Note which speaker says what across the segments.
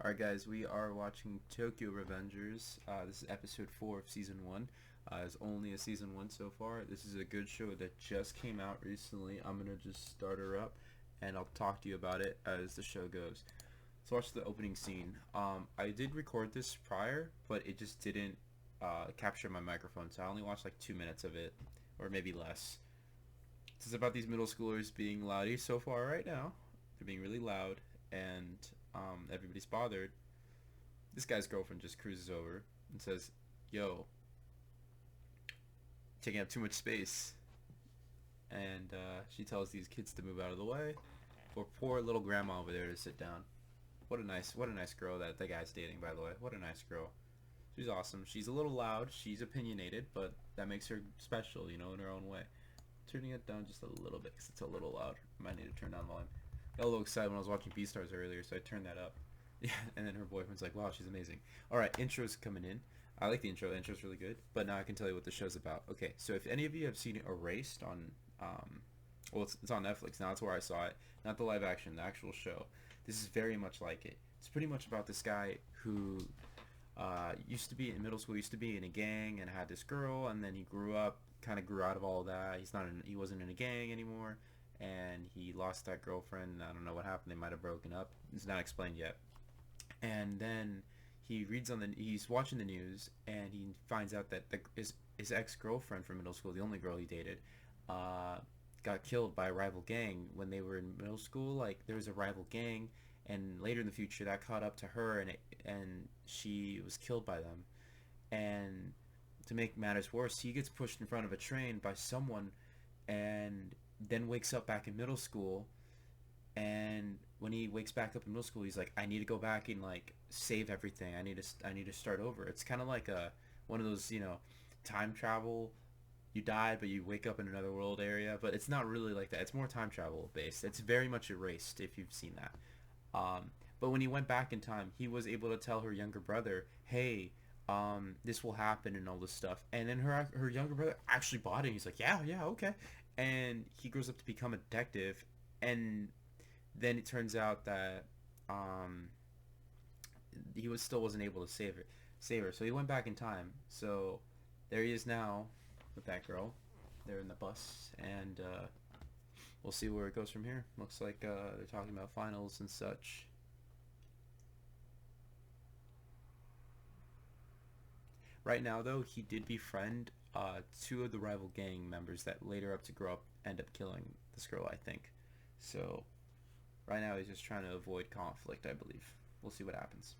Speaker 1: Alright, guys, we are watching Tokyo Revengers. This is episode 4 of season 1. It's only a season 1 so far. This is a good show that just came out recently. I'm gonna just start her up and I'll talk to you about it as the show goes. Let's watch the opening scene. I did record this prior, but it just didn't capture my microphone, so I only watched like 2 minutes of it, or maybe less. This is about these middle schoolers being loudy so far right now. They're being really loud, and everybody's bothered. This guy's girlfriend just cruises over and says, "Yo, taking up too much space." And she tells these kids to move out of the way for poor little grandma over there to sit down. What a nice girl that the guy's dating, by the way. What a nice girl. She's awesome. She's a little loud. She's opinionated, but that makes her special, you know, in her own way. Turning it down just a little bit because it's a little loud. I might need to turn down volume. Got a little excited when I was watching Beastars earlier, so I turned that up. Yeah, and then her boyfriend's like, "Wow, she's amazing." All right, intro's coming in. I like the intro. The intro's really good. But now I can tell you what the show's about. Okay, so if any of you have seen Erased on, well, it's on Netflix now. That's where I saw it. Not the live action, the actual show. This is very much like it. It's pretty much about this guy who used to be in middle school, used to be in a gang, and had this girl, and then he grew up, kind of grew out of all of that. He wasn't in a gang anymore, and he lost that girlfriend. I don't know what happened. They might have broken up. It's not explained yet. And then he's watching the news, and he finds out that his ex-girlfriend from middle school, the only girl he dated, got killed by a rival gang when they were in middle school. Like, there was a rival gang, and later in the future that caught up to her, and she was killed by them. And to make matters worse, he gets pushed in front of a train by someone, and then wakes up back in middle school. And when he wakes back up in middle school, he's like, "I need to go back and like save everything. I need to start over." It's kind of like a one of those, time travel. You died, but you wake up in another world area. But it's not really like that. It's more time travel based. It's very much Erased, if you've seen that. But when he went back in time, he was able to tell her younger brother, "Hey, this will happen," and all this stuff. And then her younger brother actually bought it. He's like, "Yeah, yeah, okay." And he grows up to become a detective, and then it turns out that um, wasn't able to save her. So he went back in time. So there he is now with that girl. They're in the bus, and we'll see where it goes from here. Looks like they're talking about finals and such. Right now, though, he did befriend two of the rival gang members that later up to grow up end up killing this girl, I think. So right now he's just trying to avoid conflict, I believe. We'll see what happens.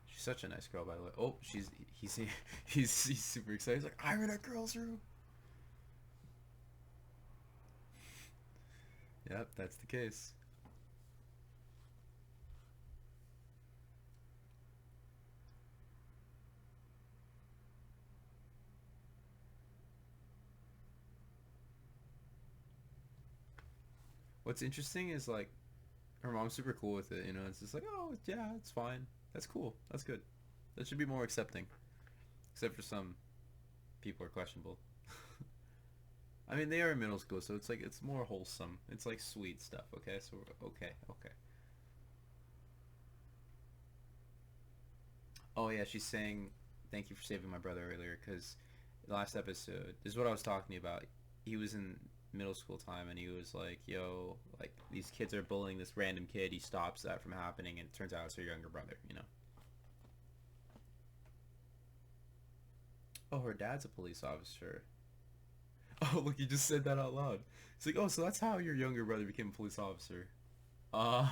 Speaker 1: She's such a nice girl, by the way. Oh, he's he's super excited. He's like, "I'm in a girl's room." Yep, that's the case. What's interesting is like her mom's super cool with it. It's just like, "Oh yeah, it's fine. That's cool. That's good. That should be more accepting." Except for some people are questionable. I mean, they are in middle school, so it's like it's more wholesome. It's like sweet stuff. Okay, so okay, okay. Oh yeah, she's saying thank you for saving my brother earlier because the last episode, this is what I was talking about. He was in middle school time and he was like, "Yo, like these kids are bullying this random kid." He stops that from happening, and it turns out it's her younger brother. Oh, her dad's a police officer. Oh, look, you just said that out loud. It's like, "Oh, so that's how your younger brother became a police officer." Uh,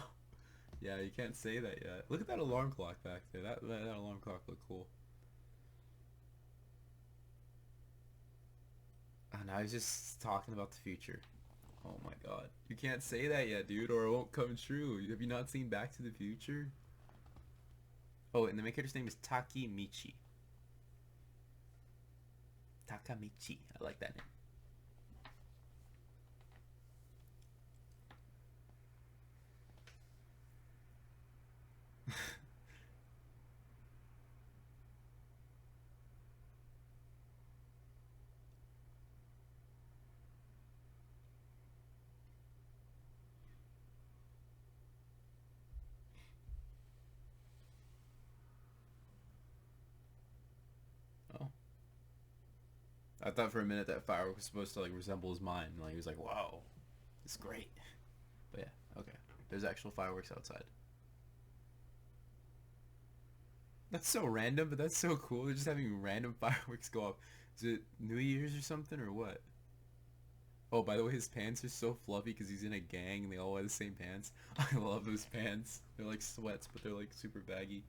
Speaker 1: yeah, you can't say that yet. Look at that alarm clock back there. That alarm clock looked cool. And I was just talking about the future. Oh my god. You can't say that yet, dude, or it won't come true. Have you not seen Back to the Future? Oh, and the main character's name is Takemichi. Takamichi. I like that name. I thought for a minute that firework was supposed to like resemble his mind. Like he was like, "Whoa, it's great." But yeah, okay. There's actual fireworks outside. That's so random, but that's so cool. They're just having random fireworks go off. Is it New Year's or something or what? Oh, by the way, his pants are so fluffy because he's in a gang and they all wear the same pants. I love those pants. They're like sweats, but they're like super baggy.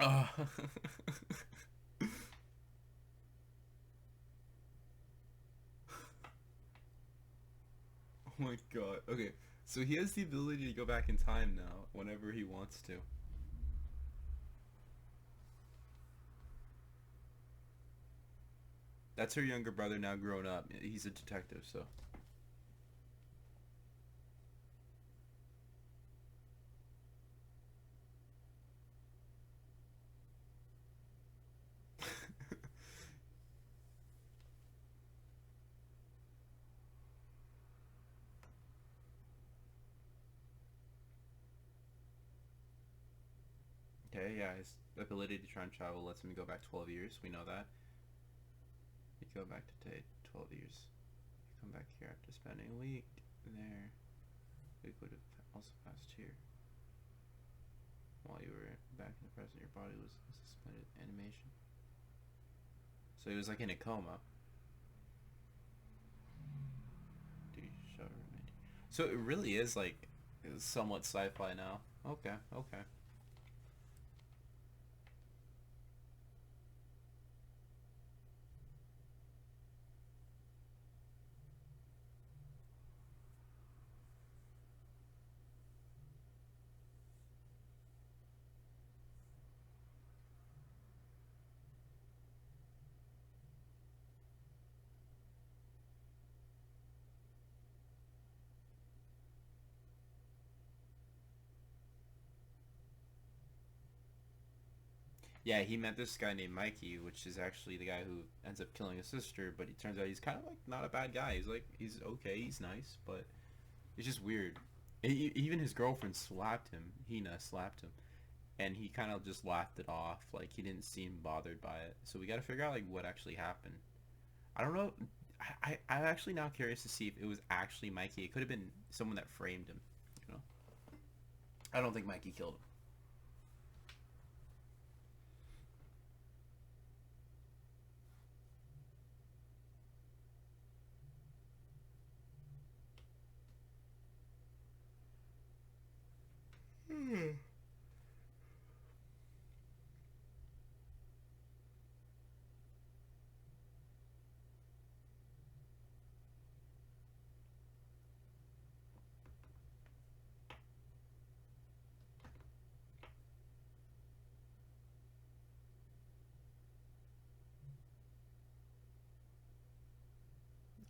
Speaker 1: Oh. Oh my god. Okay, so he has the ability to go back in time now whenever he wants to. That's her younger brother now grown up. He's a detective, so. Okay, yeah, his ability to time travel lets him go back 12 years. We know that. You go back to today, 12 years. You come back here after spending a week there. We would have also passed here. While you were back in the present, your body was in suspended animation. So he was like in a coma. So it really is like somewhat sci-fi now. Okay, okay. Yeah, he met this guy named Mikey, which is actually the guy who ends up killing his sister. But he turns out he's kind of like not a bad guy. He's like he's okay, he's nice, but it's just weird. Even his girlfriend slapped him. Hina slapped him, and he kind of just laughed it off. Like he didn't seem bothered by it. So we got to figure out like what actually happened. I don't know. I'm actually now curious to see if it was actually Mikey. It could have been someone that framed him. You know, I don't think Mikey killed him.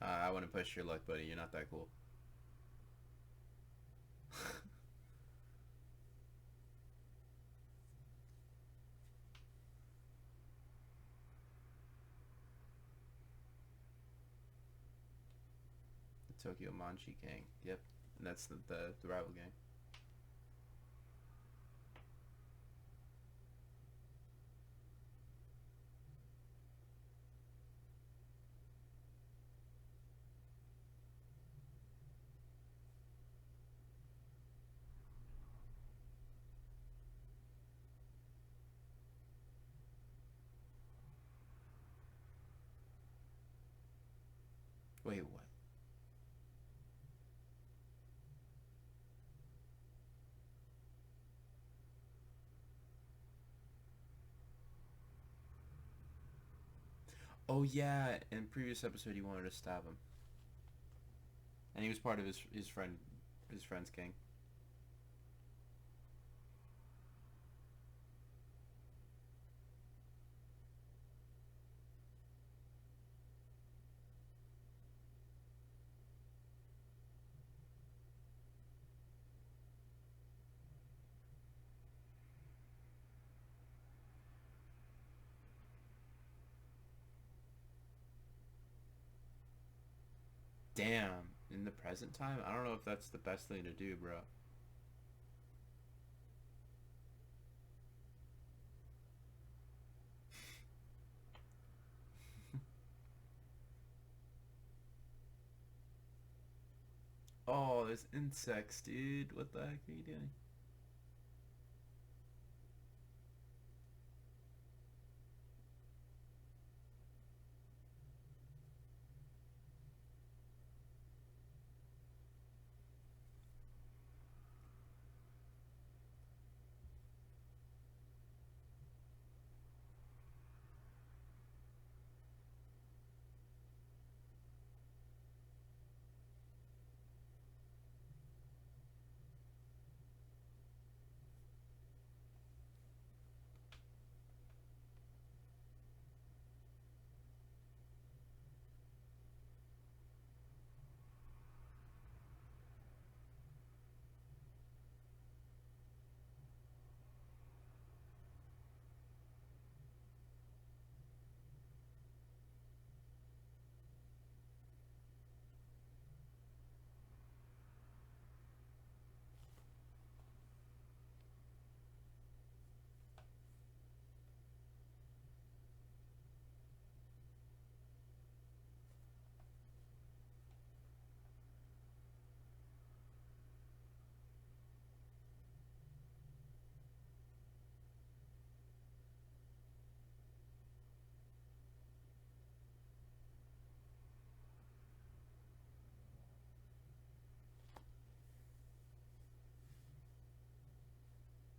Speaker 1: I want to push your luck, buddy. You're not that cool. The Tokyo Manchi Gang. Yep, and that's the rival gang. Oh yeah, in previous episode he wanted to stab him, and he was part of his friend's gang. Damn, in the present time, I don't know if that's the best thing to do, bro. Oh, there's insects, dude. What the heck are you doing?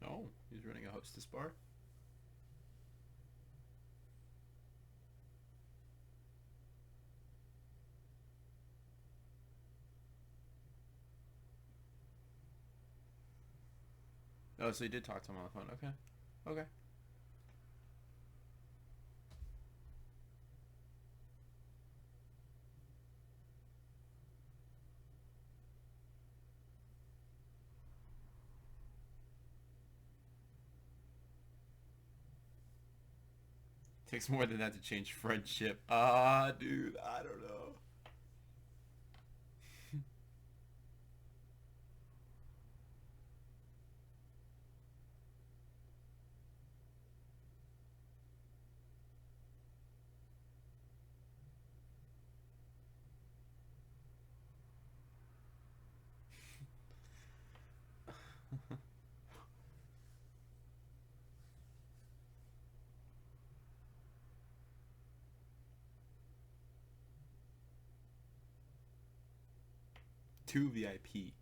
Speaker 1: Oh, he's running a hostess bar. Oh, so he did talk to him on the phone. Okay, okay. Takes more than that to change friendship. Ah, dude, I don't know. Two VIP.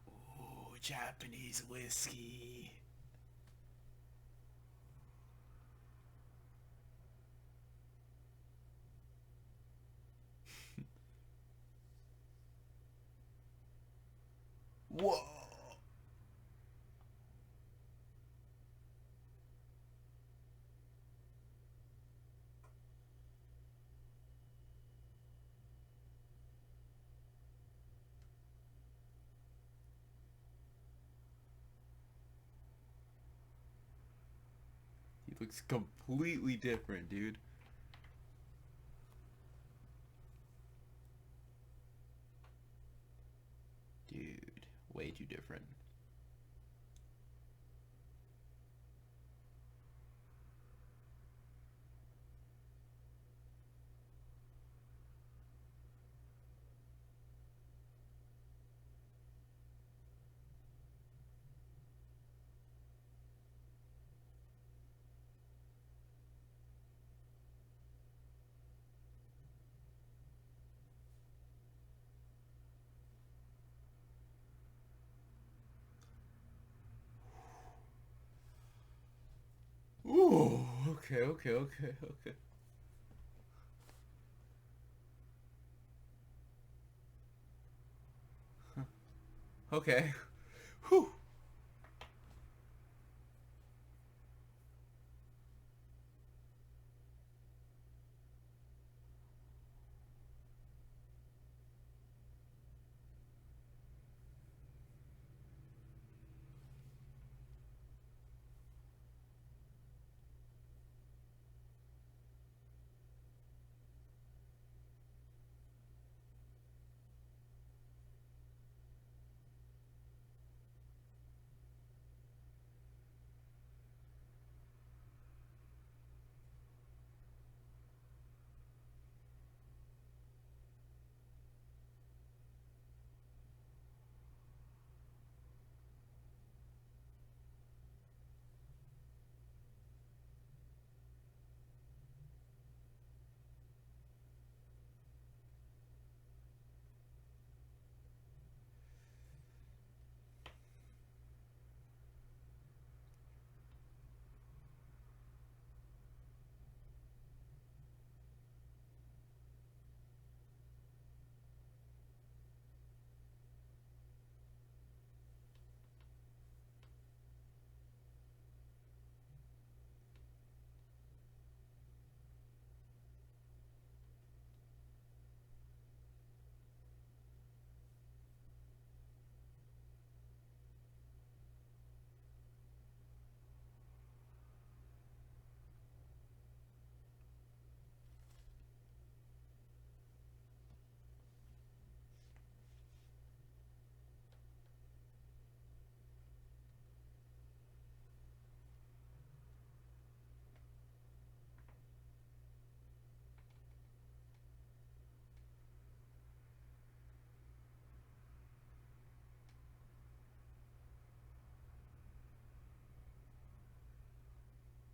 Speaker 1: Ooh, Japanese whiskey. Whoa. He looks completely different, dude. Dude, way too different. Oh, okay, okay, okay, okay. Okay. Whew.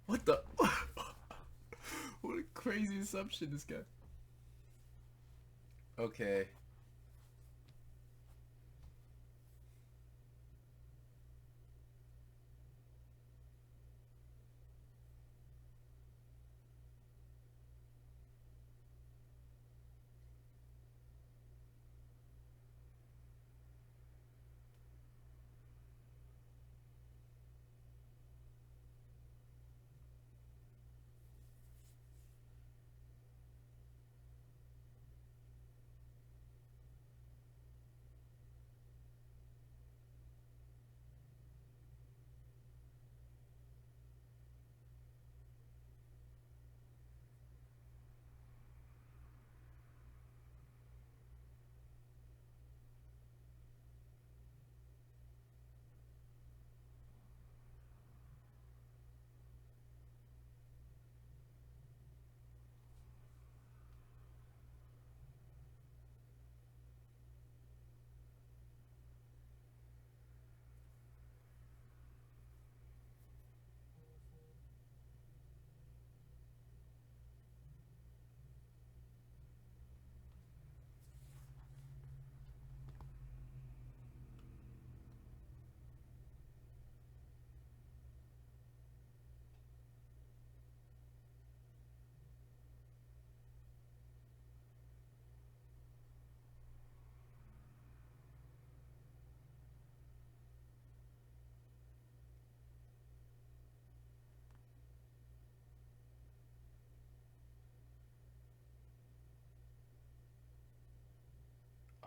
Speaker 1: What the? What a crazy assumption, this guy. Okay.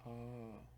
Speaker 1: Oh.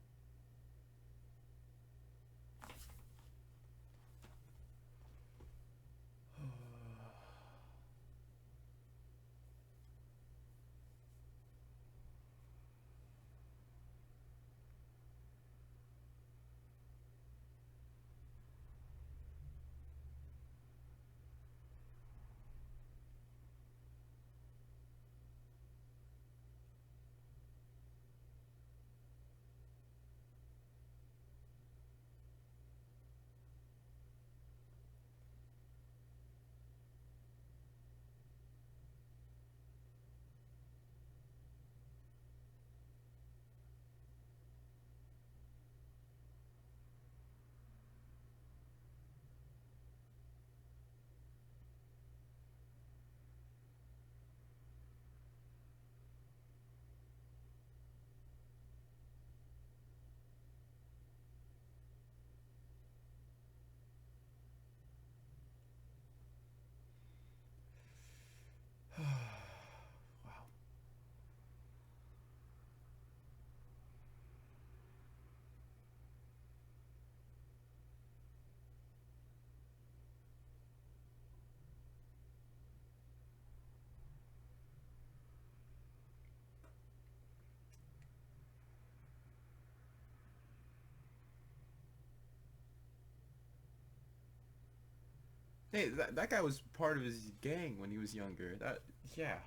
Speaker 1: Hey, that guy was part of his gang when he was younger. That yeah.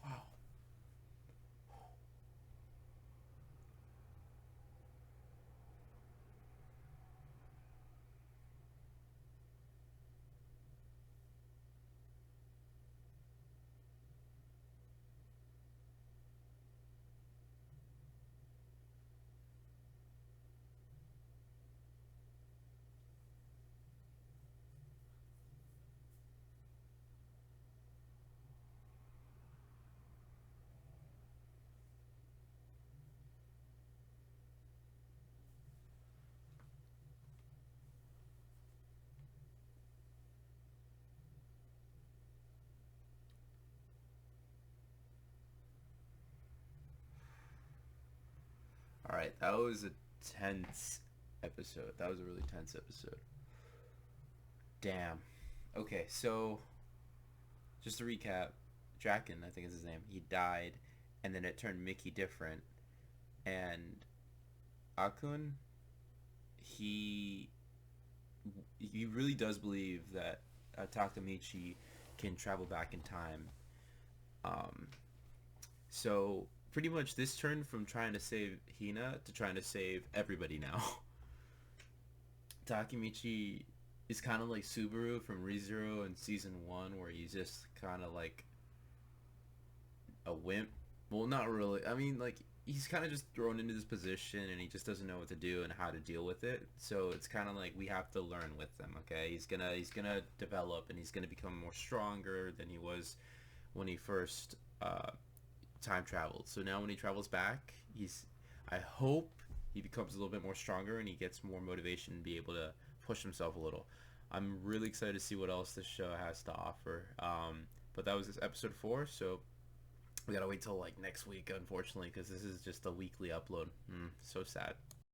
Speaker 1: Wow. All right, that was a tense episode. That was a really tense episode. Damn. Okay, so just to recap, Draken, I think is his name. He died, and then it turned Mickey different. And Akun, he he really does believe that Takamichi can travel back in time. Um, so pretty much this turned from trying to save Hina to trying to save everybody now. Takamichi is kind of like Subaru from ReZero in season one, where he's just kind of like a wimp. Well, not really. I mean, like he's kind of just thrown into this position, and he just doesn't know what to do and how to deal with it. So it's kind of like we have to learn with him. Okay, he's gonna develop, and he's gonna become more stronger than he was when he first time traveled. So now when he travels back, I hope he becomes a little bit more stronger and he gets more motivation and be able to push himself a little. I'm really excited to see what else this show has to offer. But that was this episode 4, so we gotta wait till like next week, unfortunately, because this is just a weekly upload. So sad.